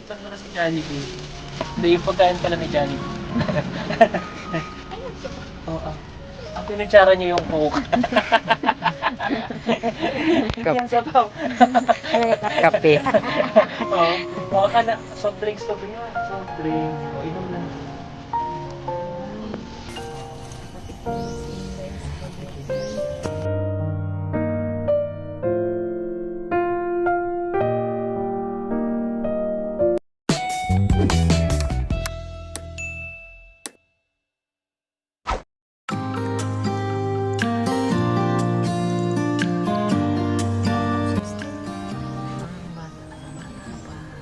lang na si Jollibee. Hindi, yung pagkain pala ni Jollibee. Oo. Ang pinutsara niyo yung coke. Yan sabaw. Kape. Oo. Baka na, soft drinks to niyo. Soft drinks. O, inom na.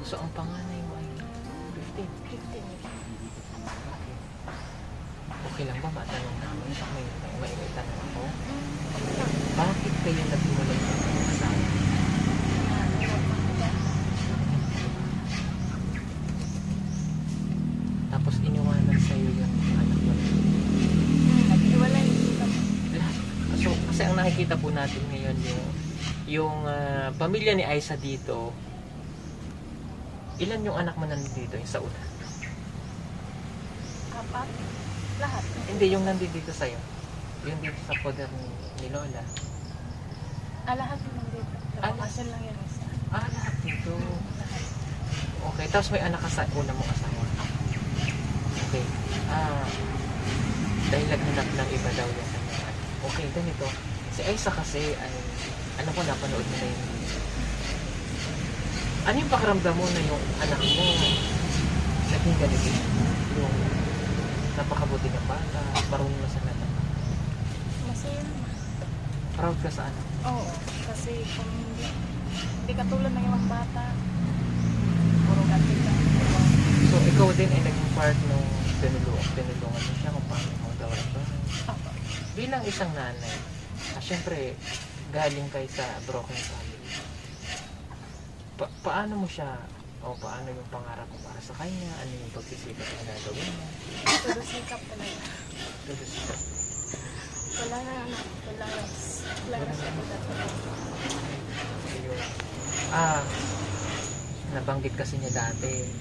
So, ang panganay mo ay 15. 15. Okay lang ba matanong namin? May tanong ako. Bakit kayo naghiwalay ng asawa? Tapos iniwanan sa'yo yung anak mo. Naghiwalay. So, kasi ang nakikita po natin ngayon yung pamilya ni Aiza dito. Ilan yung anak mo nandito yung sa una? 4. Lahat. Hindi, yung nandito sa'yo. Yung dito sa poder ni Lola. Lahat yung nandito. Pero kasal lang yun isa. Lahat dito. Okay, tapos may anak ka sa una mong asawa. Okay. Dahil naghanap ng iba daw yung kanyang anak. Okay, ganito. Si Aiza kasi ay, ano ko, napanood mo na yung ano yung pakiramdam mo na yung anak mo naging ganito? Yung napakabuti ng bata, marunong na sa lahat. Masaya naman. Proud ka sa anak? Oo. Kasi kung hindi katulad ng ibang bata, puro ganti ka. So, ikaw din ay naging part nung tinulungan mo siya kung paano mo gawin ito. Bilang isang nanay, syempre, galing kay sa broken family. Paano mo siya, o paano yung pangarap mo para sa kanya, ano yung pagsisikap na gagawin mo? Todo sikap talaga. Pagsisikap. Wala na ano. Wala na siya Ayun. Nabanggit kasi niya dati,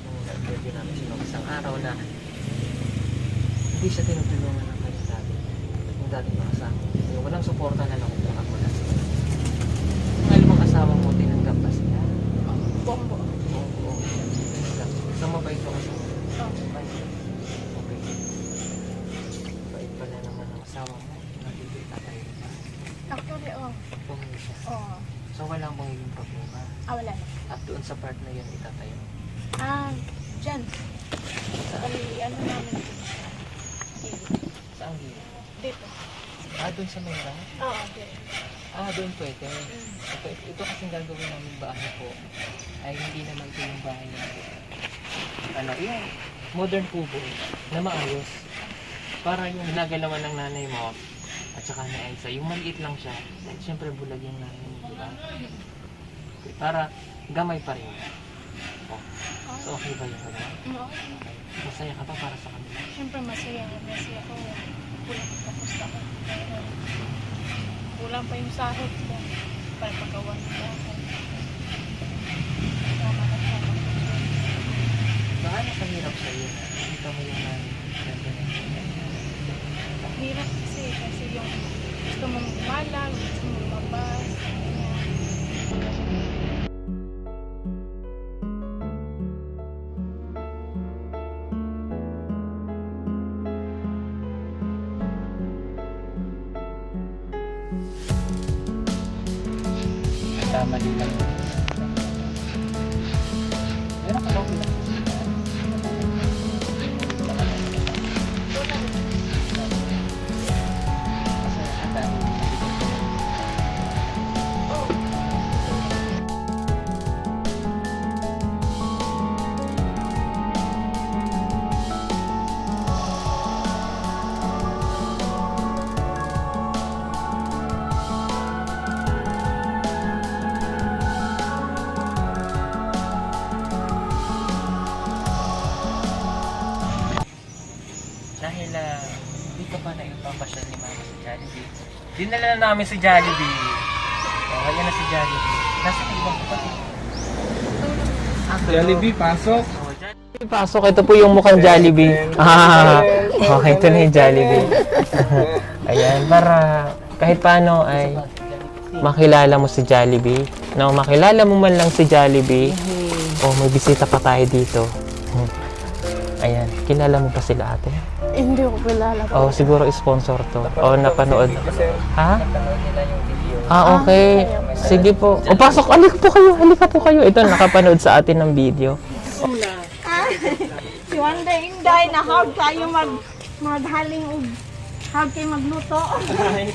nung nag-review namin siya nung isang araw na hindi siya tinutulungan ng kanyang dati. Yung dating makasama. Yung walang suporta na lang kung ako na siya. Yung alimang asawa mo, tinanggap ba siya? Bombo. Oo. So, mabait ko kasi. Oo. Okay. Bait pala naman ang asawa mo. Nakikita tayo ba? Actually, Pumili siya. Oo. So, walang pangiging problema. Wala na. At doon sa part na yun, itatayo. Dyan. Bali, ano namin dito. Saan gilid? Dito. Doon sa may rack? Oo, dito. Doon pwede. Ito kasing gagawin namin bahay po. Ay, hindi naman ito yung bahay natin. Ano, yung modern kubo na maayos. Para yung ginagalawan ng nanay mo at saka ni Aiza, yung maliit lang siya. Siyempre bulag yung nanay mo, di ba? Okay, para gamay pa rin. So, okay ba yun? Oo. Okay. Masaya ka pa para sa kanila? Siyempre masaya. Masaya ko. Kulang pa tapos ako. Kulang pa yung sahod ko. Para pagkawan ko ako. Tama na siya. Baka nakahirap sa'yo na nakita mo yung nanay mo. Hirap kasi yung gusto mong malag, gusto mong mabas. Tama din lang. Pero ako lang. Dinala na namin si Jollibee. Oh, ayan na si Jollibee. Nasa na ibang kapatid? Jollibee, pasok. Pasok, ito po yung mukhang Jollibee. Okay, ito na yung Jollibee. Ayan, para kahit paano ay makilala mo si Jollibee. No, makilala mo man lang si Jollibee. O may bisita pa tayo dito. Ayan, kilala mo pa sila ate? Hindi ko kilala po. O siguro sponsor to. O napanood. Ha? Okay. Sige po. O pasok, halika po kayo. Ito, nakapanood sa atin ng video. Si Wanda Inday, na-hard kayo maghaling og hard kayo magluto.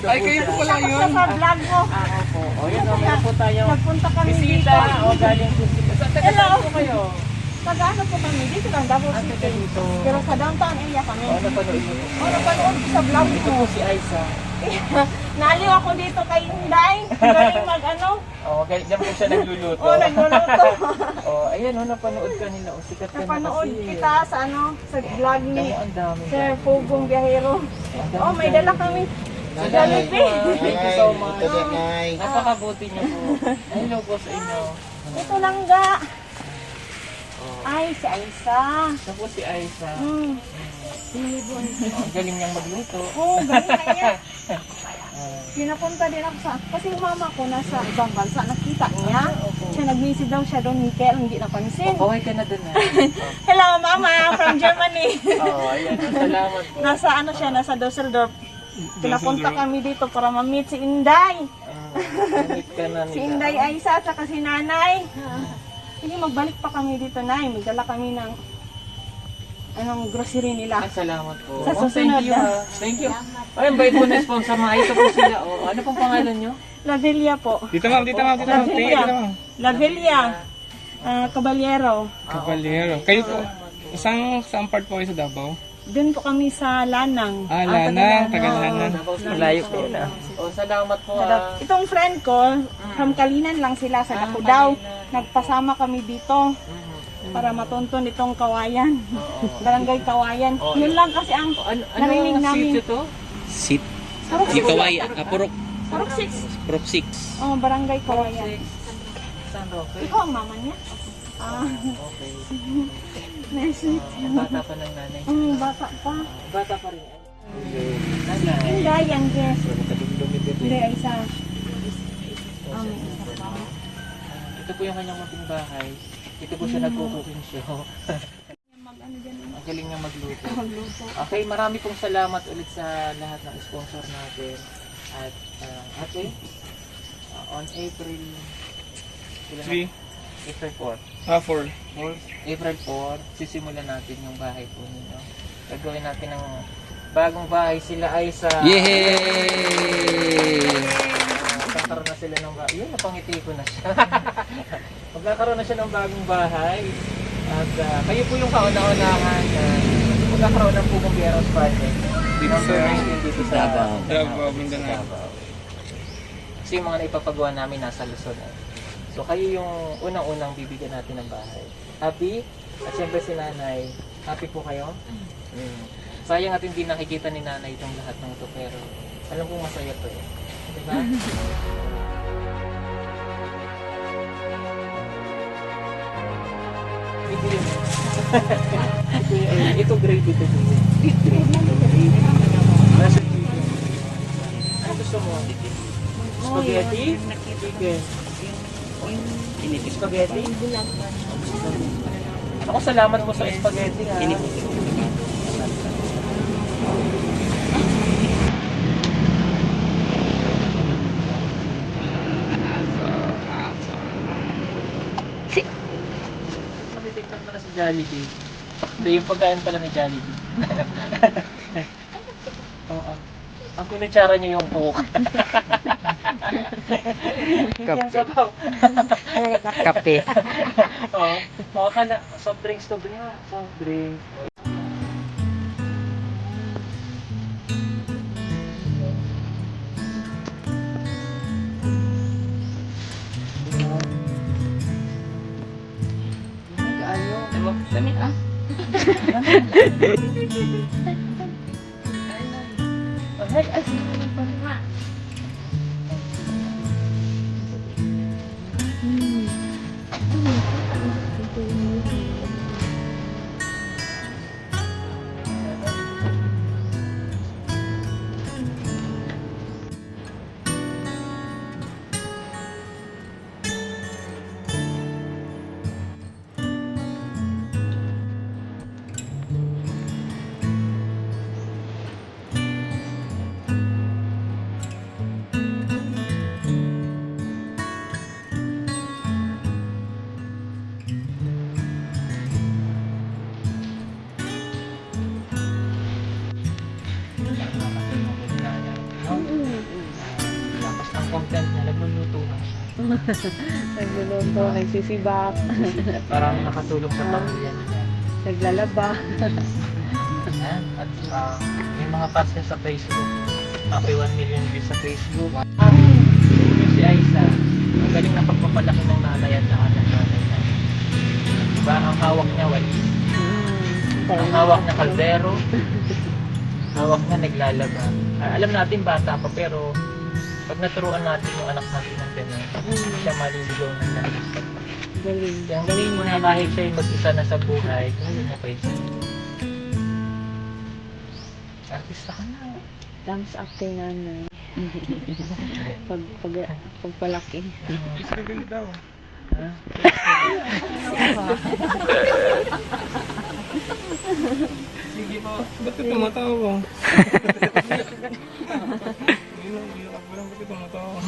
Ay, kayo po pala yun. Sa vlog ko. Opo. O yun, meron po tayo. Nagpunta kami dito. O galing po sila. Saan Hello. po kayo? Pag-ano po kami dito lang, Davao City. dito. Pero sa downtown area kami. O napanood mo. Napanood ko sa vlog Ito ko. po si Aiza. Naliw ako dito kay Inday. Galing mag-ano. O, diyan po siya nagluluto. O, nagluluto. O, ayan o, napanood ka nila. O, sikat ka na Napanood kasi. kita sa sa vlog ni Alam mo, ang dami. Sir Pugong Biyahero. Oh, may dala kami. Jollibee. Thank you so much. Napakabuti niyo po. Hello po sa inyo. Ito lang ga. Ay, si Aisa. Ito po si Aiza. Hmm. Ang galing niyang magluto. Oh, galing na niya. Ah, Pinapunta din ako kasi yung mama ko nasa ibang bansa. Nakita niya. Siya nag-visit daw siya doon ni Kel. Hindi napansin. Kaway ka na dun ah. Hello, mama. From Germany. Oo, ayan. Salamat po. Nasa ano siya, nasa Dusseldorf. Pinapunta kami dito para ma-meet si Inday. Meet ka na Si nila. Inday Aisa at saka si Nanay. Sige, magbalik pa kami dito, Nay. Magdala kami ng anong grocery nila. Ay, salamat po. Sa Oh, susunod, thank you ah. Thank you. Ay, ang bait po na sponsor mga. Ito po sila. Oh, ano pong pangalan nyo? Lavelia po. Dito ma'am, dito ma'am, dito ma'am. Tingin, dito ma'am. Lavelia. Caballero. Caballero. Kayo po, saan part po kayo sa Davao? Doon po kami sa Lanang. Lanang, Tagalanan. Malayo po yun ah. Oh, salamat po ah. Itong friend ko, from Kalinan lang sila sa Dakudaw. Nagpasama kami dito para matunton itong Kawayan. Barangay Kawayan. Yun lang kasi ang narinig namin. Sitio to? Sit. Sarok Di 6. kaway, purok, Sarok 6. purok 6. Oh, Barangay Kawayan. Saan okay? Ikaw ang mama niya? Okay. Nice. Bata pa ng nanay. Bata pa. Bata pa rin. Nanay. Hindi, yan, yes. Hindi, isa. Isa pa. Ito po yung kanyang munting bahay. Ito po siya nagko-cooking show. Mag-ano dyan, Ang galing niya magluto. magluto. Okay, marami pong salamat ulit sa lahat ng sponsor natin. At ate, on April 3. April 4. 4. April 4, sisimulan natin yung bahay po ninyo. Gagawin natin ng bagong bahay. Sila ay sa... Yay! Magkakaroon na sila ng bahay. Yun, napangiti ko na siya. Magkakaroon na siya ng bagong bahay. At kayo po yung kauna-unahan na magkakaroon ng Pugong Biyahero Project. Dito sa Dito sa Davao, Mindanao. Davao. Kasi yung mga naipapagawa namin nasa Luzon eh. So kayo yung unang-unang bibigyan natin ng bahay. Happy? At siyempre si nanay, happy po kayo? Sayang at hindi nakikita ni nanay itong lahat ng ito, pero alam kong masaya to eh. Diba? Ito grade ito. Ano gusto mo? Spaghetti? Chicken. Spaghetti? Ako salamat po sa spaghetti ha. Matitikman mo na si Jollibee. Ito yung pagkain pala ni Jollibee. Oo. Ang kunitsara niyo yung coke. Yung sabaw. Kape. Oo. Mukha ka na. Soft drinks to bring. Soft drink. Dami ah. Nagluluto, nagsisibak, Parang nakatulong sa pamilya nila. naglalaba. Ayan. At may mga posts niya sa Facebook. Happy 1 million views sa Facebook. Yung si Aiza, ang galing na pagpapalaki ng nanay at saka ng nanay na. Diba? Ang hawak niya walis. Ang hawak niya kaldero. Hawak niya naglalaba. Alam natin bata pa pero pag naturuan natin yung anak natin ng gano'n, hindi siya maliligaw ng lahat. Galing. Kaya ang galing mo na kahit siya yung mag-isa na sa buhay, gawin mo kayo siya. Artista ka na. Thumbs up kay nanay. Pagpalaki. Sige daw. Ha? Sige po. Ba't ka tumatawa? Hindi na, bakit tumatawa?